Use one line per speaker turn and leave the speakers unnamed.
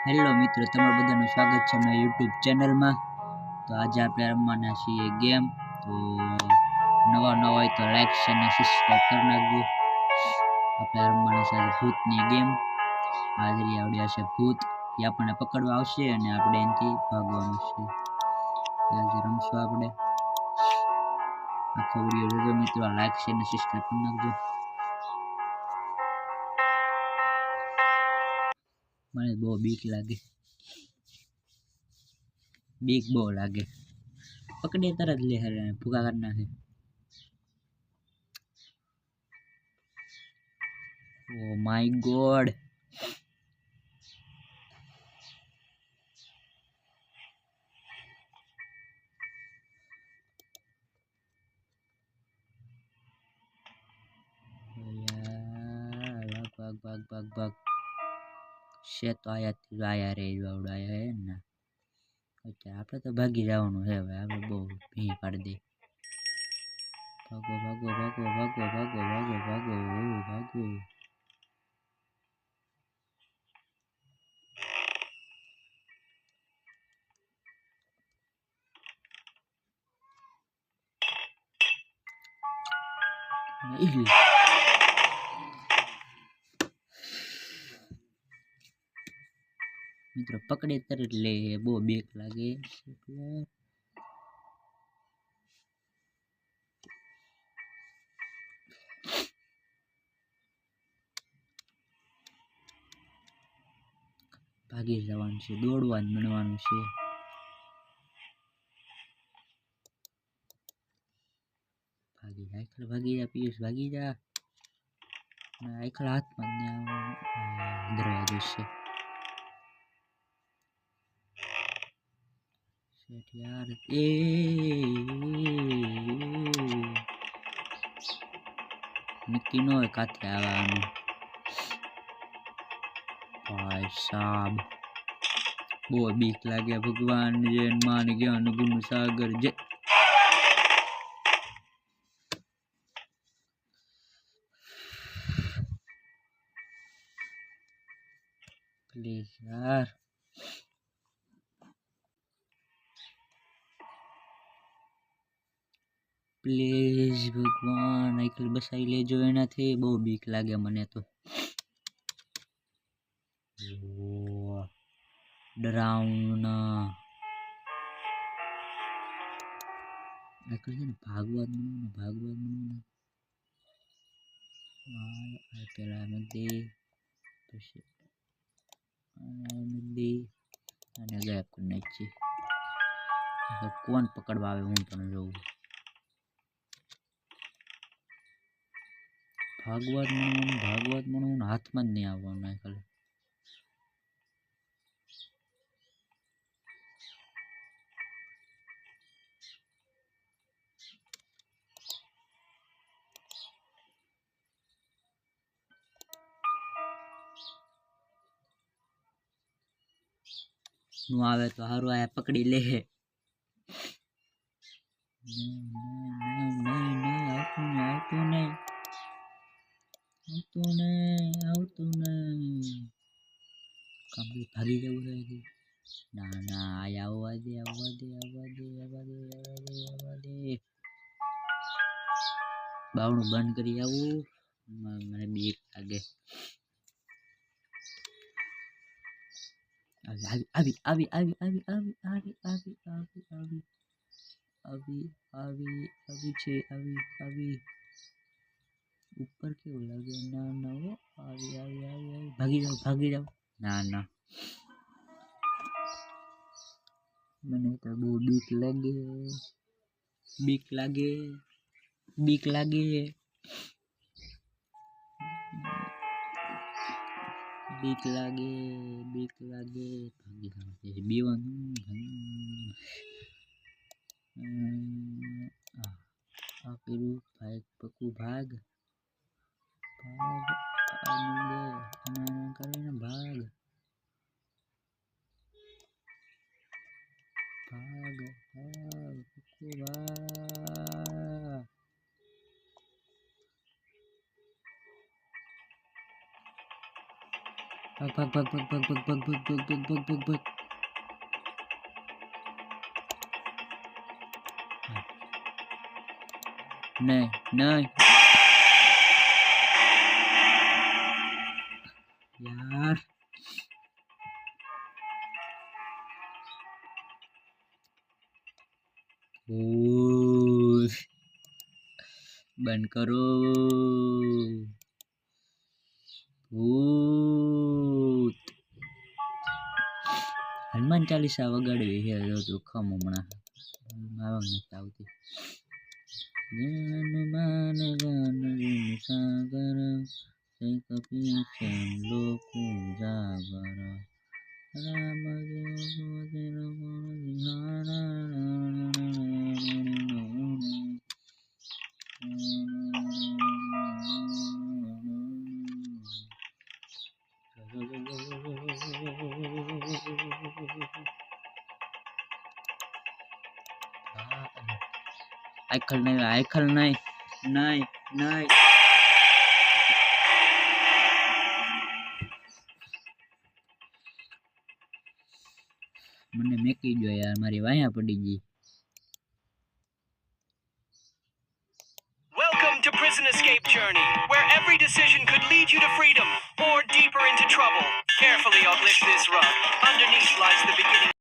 Hello મિત્રો, તમારું બધાનું સ્વાગત છે મારી યુટ્યુબ ચેનલમાં। તો આજે આપણે રમવાના છીએ ગેમ। તો નવા હોય તો લાઈક શેર અને સબસ્ક્રાઇબ કરી નાખજો। આપણે રમવાના છે ભૂતની ગેમ। હાજરી આવડ્યા છે ભૂત, એ આપણને પકડવા આવશે અને આપણે એનાથી ભાગવાનું છે। આજે રમશું આપણે। આખો વિડીયો જોજો મિત્રો, લાઈક શેર અને સબસ્ક્રાઇબ કરી નાખજો। મને બહુ બીક લાગે, બીક બહુ લાગે। પકડે તરત લે હરે ભૂકા કરી નાખે। ઓ માય ગોડ, ભાગ ભાગ ભાગ ભાગ છે તો આયા રે આવડાયા હે ને। अच्छा આપણે તો ભાગી જવાનું છે હવે, આપણે બહુ ભી પાડી દે। ભાગો ભાગો ભાગો ભાગો ભાગો ભાગો ભાગો ભાગો। મિત્રો પકડે તરત લે, બહુ બીક લાગે। ભાગી જવાનું છે, દોડવાનું બનવાનું છે। ભાગી જા ભાગી જા પિયુષ, ભાગી જા। આખલા હાથમાં ને દરવાજો છે યાર। એ નક્કી ન હોય કાંઠે આવવાનું। ભાઈ સાબ બહુ બીક લાગે। ભગવાન જય માન જ્ઞાન ગુણ સાગર જય। પ્લીઝ યાર, પ્લીઝ ભગવાન આઈકલ બસાઈ લેજો એનાથી, બહુ બીક લાગે મને તો। ડરાવના આઈકલ છે ને ભાગવાનું પેલા નદી પછી નદી અને ગાયબ કરી નાખી। કોણ પકડવા આવે હું પણ જોઉં। ભાગવત મણું હાથમાં જ નહીં આવવાનું આઈકલ। નું આવે તો હારું, આયા પકડી લે। આવતું નહીં ભાગી જવું છે। ના ના આયા આવવા દે। બાવણું બંધ કરી આવું, મને બીક લાગે। આવી ઉપર કેવું લાગે। ના ના હો, આવી ભાગી જાવ। ના ના મને તો બહુ બીક લાગે। બીક લાગે ભાગી બીવાનું આ પેલું ભાગ પકું ભાગ કરીને ભાગ પકું ભાગ ભાગ ભાગ ભાગ ભાગ ભાગ ભાગ ભાગ ભાગ ભાગ ભાગ ભાગ. નહીં નહીં યાર. ઓહ, બંધ કરો. ભૂત. હનુમાન ચાલીસા વગાડવી છે તો ખમ હમણાં માવા નથી આવતી. હનુમાન જ્ઞાન સાગર કપી છે લોકો જાગર રામ આઈખલ નહીં નહીં નહીં. મને મેકી ગયો યાર, મારી વાયા પડી ગઈ.
Welcome to Prison Escape Journey, where every decision could lead you to freedom or deeper into trouble. Carefully uplift this rug. Underneath lies the beginning.